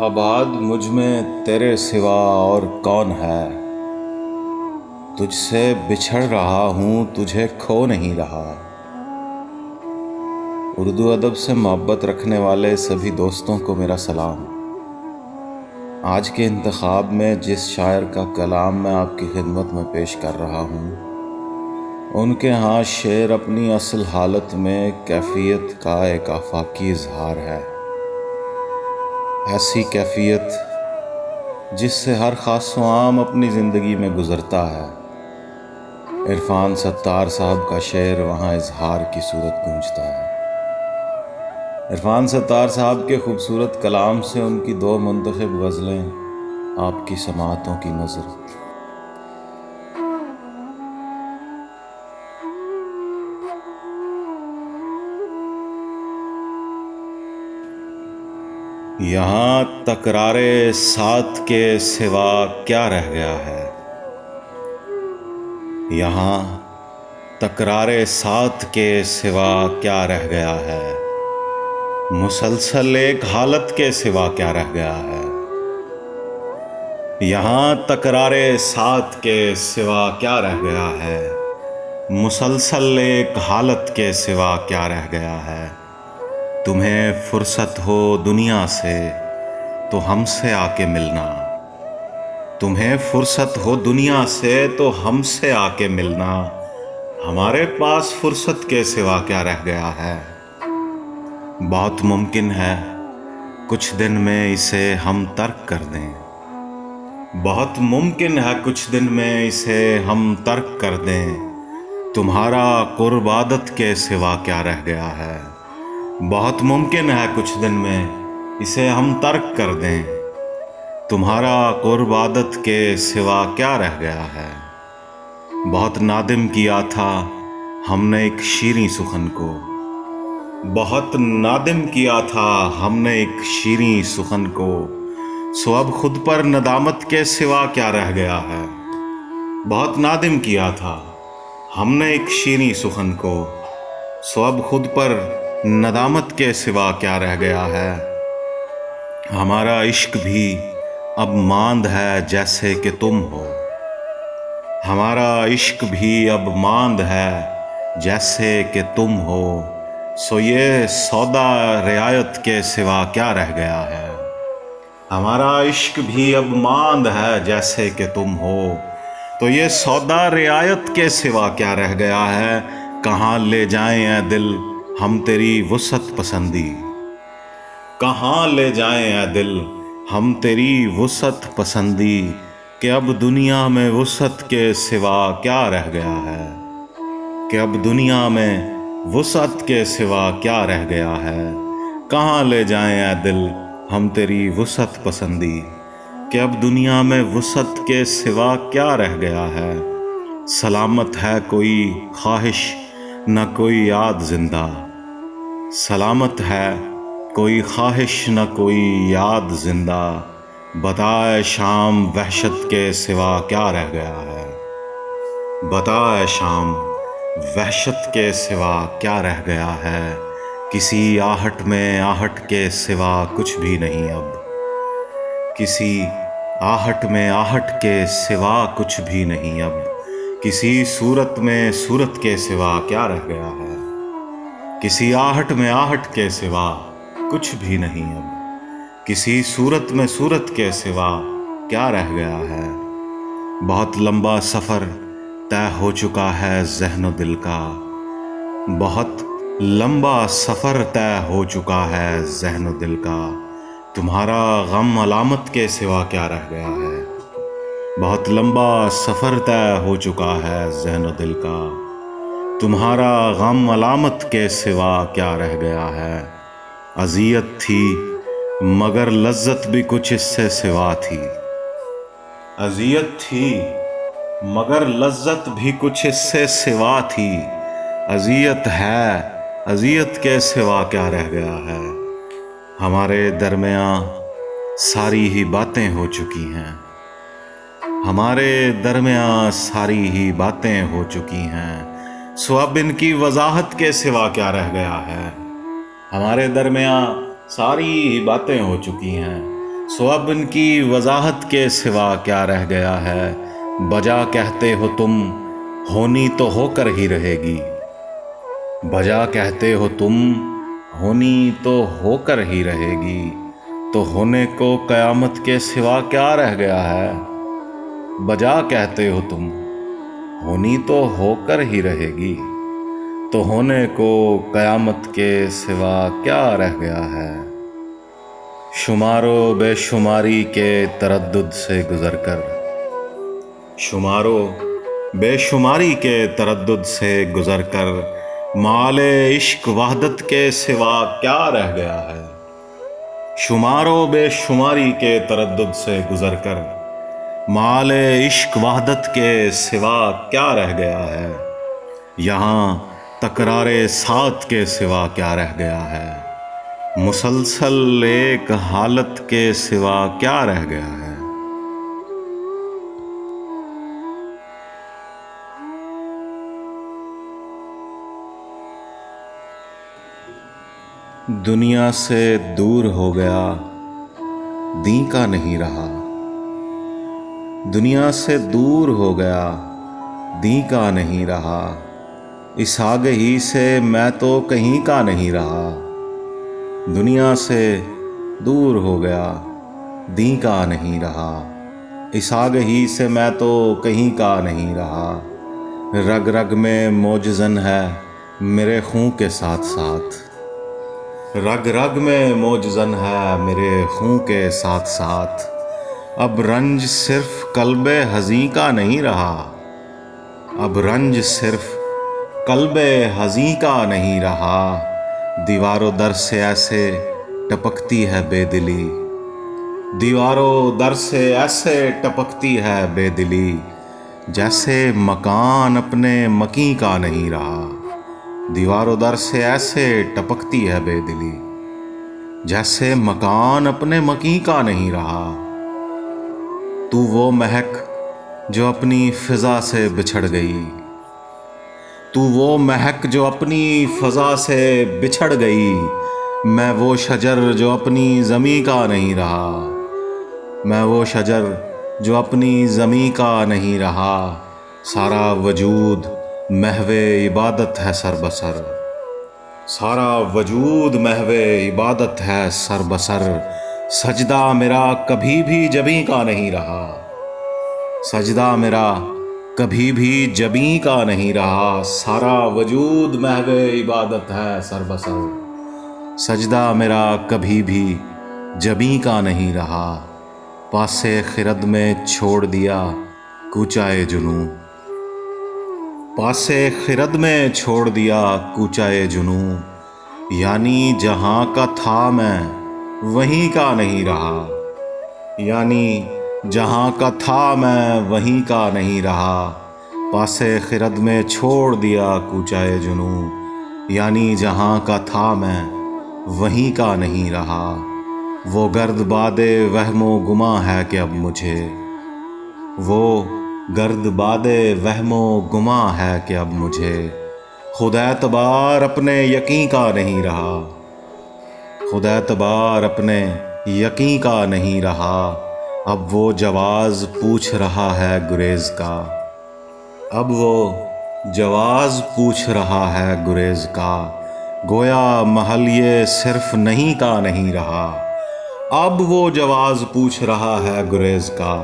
आबाद मुझ में तेरे सिवा और कौन है। तुझसे बिछड़ रहा हूँ, तुझे खो नहीं रहा। उर्दू अदब से मोहब्बत रखने वाले सभी दोस्तों को मेरा सलाम। आज के इंतखाब में जिस शायर का कलाम मैं आपकी खिदमत में पेश कर रहा हूँ, उनके यहाँ शेर अपनी असल हालत में कैफियत का एक आफाकी इजहार है। ऐसी कैफियत जिससे हर खास व आम अपनी ज़िंदगी में गुज़रता है। इरफान सत्तार साहब का शेर वहाँ इजहार की सूरत गूंजता है। इरफान सत्तार साहब के खूबसूरत कलाम से उनकी दो मुंतखब गज़लें आपकी समाअतों की नज़र। यहाँ तकरारे साथ के सिवा क्या रह गया है। यहाँ तकरारे साथ के सिवा क्या रह गया है। मुसलसल एक हालत के सिवा क्या रह गया है। यहाँ तकरारे साथ के सिवा क्या रह गया है। मुसलसल एक हालत के सिवा क्या रह गया है। तुम्हें फुर्सत हो दुनिया से तो हमसे आके मिलना। तुम्हें फुर्सत हो दुनिया से तो हमसे आके मिलना। हमारे पास फुर्सत के सिवा क्या रह गया है। बहुत मुमकिन है कुछ दिन में इसे हम तर्क कर दें। बहुत मुमकिन है कुछ दिन में इसे हम तर्क कर दें। तुम्हारा कुर्ब आदत के सिवा क्या रह गया है। बहुत मुमकिन है कुछ दिन में इसे हम तर्क कर दें। तुम्हारा कुर्ब आदत के सिवा क्या रह गया है। बहुत नादिम किया था हमने एक शीरीं सुखन को। बहुत नादिम किया था हमने एक शीरीं सुखन को। सो अब खुद पर नदामत के सिवा क्या रह गया है। बहुत नादिम किया था हमने एक शीरीं सुखन को। सो अब खुद पर नदामत के सिवा क्या रह गया है। हमारा इश्क भी अब मांद है जैसे कि तुम हो। हमारा इश्क भी अब मांद है जैसे कि तुम हो। सो ये सौदा रियायत के सिवा क्या रह गया है। हमारा इश्क भी अब मांद है जैसे कि तुम हो। तो ये सौदा रियायत के सिवा क्या रह गया है। कहाँ ले जाएं ऐ दिल हम तेरी वुसअत पसंदी। कहाँ ले जाएं ऐ दिल हम तेरी वुसअत पसंदी। कि अब दुनिया में वुसअत के सिवा क्या रह गया है। कि अब दुनिया में वुसअत के सिवा क्या रह गया है। कहाँ ले जाएं ऐ दिल हम तेरी वुसअत पसंदी। कि अब दुनिया में वुसअत के सिवा क्या रह गया है। सलामत है कोई ख्वाहिश न कोई याद जिंदा। सलामत है कोई ख्वाहिश न कोई याद जिंदा। बताए शाम वहशत के सिवा क्या रह गया है। बताए शाम वहशत के सिवा क्या रह गया है। किसी आहट में आहट के सिवा कुछ भी नहीं अब। किसी आहट में आहट के सिवा कुछ भी नहीं अब। किसी सूरत में सूरत के सिवा क्या रह गया है। किसी आहट में आहट के सिवा कुछ भी नहीं अब। किसी सूरत में सूरत के सिवा क्या रह गया है। बहुत लंबा सफ़र तय हो चुका है ज़हन व दिल का। बहुत लंबा सफ़र तय हो चुका है ज़हन व दिल का। तुम्हारा गम अलामत के सिवा क्या रह गया है। बहुत लंबा सफ़र तय हो चुका है ज़हन व दिल का। तुम्हारा गम अलामत के सिवा क्या रह गया है। अज़ियत थी मगर लज्जत भी कुछ इससे सिवा थी। अज़ियत थी मगर लज्जत भी कुछ इससे सिवा थी। अज़ियत है अज़ियत के सिवा क्या रह गया है। हमारे दरमियाँ सारी ही बातें हो चुकी हैं। हमारे दरमियाँ सारी ही बातें हो चुकी हैं। सो अब इनकी वजाहत के सिवा क्या रह गया है। हमारे दरमियाँ सारी ही बातें हो चुकी हैं। سو اب ان کی وضاحت کے سوا کیا رہ گیا ہے، بجا کہتے ہو تم ہونی تو ہو کر ہی رہے گی، بجا کہتے ہو تم ہونی تو ہو کر ہی رہے گی، تو ہونے کو قیامت کے سوا کیا رہ گیا ہے، بجا کہتے ہو تم ہونی تو ہو کر ہی رہے گی، تو ہونے کو قیامت کے سوا کیا رہ گیا ہے۔ شمارو بے شماری کے تردد سے گزر کر، شمارو بے شماری کے تردد سے گزر کر، مال عشق وحدت کے سوا کیا رہ گیا ہے۔ شمارو بے شماری کے تردد سے گزر کر، مال عشق وحدت کے سوا کیا رہ گیا ہے۔ یہاں تکرار سات کے سوا کیا رہ گیا ہے، مسلسل ایک حالت کے سوا کیا رہ گیا ہے۔ دنیا سے دور ہو گیا دیں کا نہیں رہا، دنیا سے دور ہو گیا دیں کا نہیں رہا، اس آگہی سے میں تو کہیں کا نہیں رہا، دنیا سے دور ہو گیا دیں کا نہیں رہا، اس آگہی سے میں تو کہیں کا نہیں رہا، رگ رگ میں موجزن ہے میرے خون کے ساتھ ساتھ، رگ رگ میں موجزن ہے میرے خون کے ساتھ ساتھ، اب رنج صرف قلب حزیں کا نہیں رہا، اب رنج صرف قلب حزیں کا نہیں رہا، دیوار و در سے ایسے ٹپکتی ہے بے دلی، دیوار و در سے ایسے ٹپکتی ہے بے دلی، جیسے مکان اپنے مکیں کا نہیں رہا، دیوار و در سے ایسے ٹپکتی ہے بے دلی، جیسے مکان اپنے مکیں کا نہیں رہا، تو وہ مہک جو اپنی فضا سے بچھڑ گئی، تو وہ مہک جو اپنی فضا سے بچھڑ گئی، میں وہ شجر جو اپنی زمیں کا نہیں رہا، میں وہ شجر جو اپنی زمیں کا نہیں رہا، سارا وجود محو عبادت ہے سر بسر، سارا وجود محو عبادت ہے سر بسر، سجدہ میرا کبھی بھی جبیں کا نہیں رہا، سجدہ میرا کبھی بھی جبیں کا نہیں رہا، سارا وجود محو عبادت ہے سر بسر، سجدہ میرا کبھی بھی جبیں کا نہیں رہا، پاسے خرد میں چھوڑ دیا کوچائے جنوں، پاسے خرد میں چھوڑ دیا کوچائے جنوں، یعنی جہاں کا تھا میں وہیں کا نہیں رہا، یعنی جہاں کا تھا میں وہیں کا نہیں رہا، پاسے خرد میں چھوڑ دیا کوچائے جنوں، یعنی جہاں کا تھا میں وہیں کا نہیں رہا، وہ گرد باد وہم و گماں ہے کہ اب مجھے، وہ گرد باد وہم و گماں ہے کہ اب مجھے، خود اعتبار اپنے یقیں کا نہیں رہا، خود اعتبار اپنے یقیں کا نہیں رہا، اب وہ جواز پوچھ رہا ہے گریز کا، اب وہ جواز پوچھ رہا ہے گریز کا، گویا محل یہ صرف نہیں کا نہیں رہا، اب وہ جواز پوچھ رہا ہے گریز کا،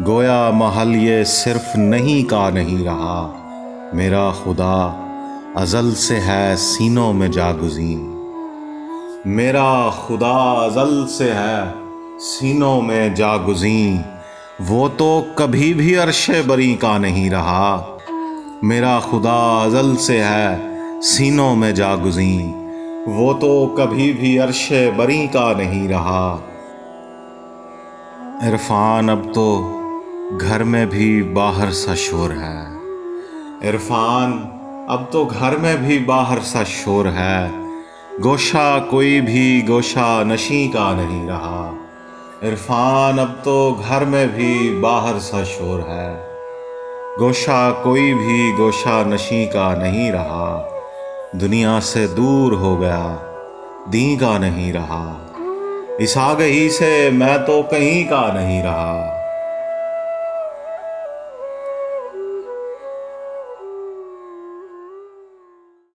گویا محل یہ صرف نہیں کا نہیں رہا، میرا خدا ازل سے ہے سینوں میں جاگزیں، میرا خدا ازل سے ہے سینوں میں جاگزیں، وہ تو کبھی بھی عرش بری کا نہیں رہا، میرا خدا ازل سے ہے سینوں میں جاگزیں، وہ تو کبھی بھی عرش بری کا نہیں رہا، عرفان اب تو گھر میں بھی باہر سا شور ہے، عرفان اب تو گھر میں بھی باہر سا شور ہے، گوشہ کوئی بھی گوشہ نشیں کا نہیں رہا، عرفان اب تو گھر میں بھی باہر سا شور ہے، گوشہ کوئی بھی گوشہ نشیں کا نہیں رہا، دنیا سے دور ہو گیا دیں کا نہیں رہا، اس آگہی سے میں تو کہیں کا نہیں رہا،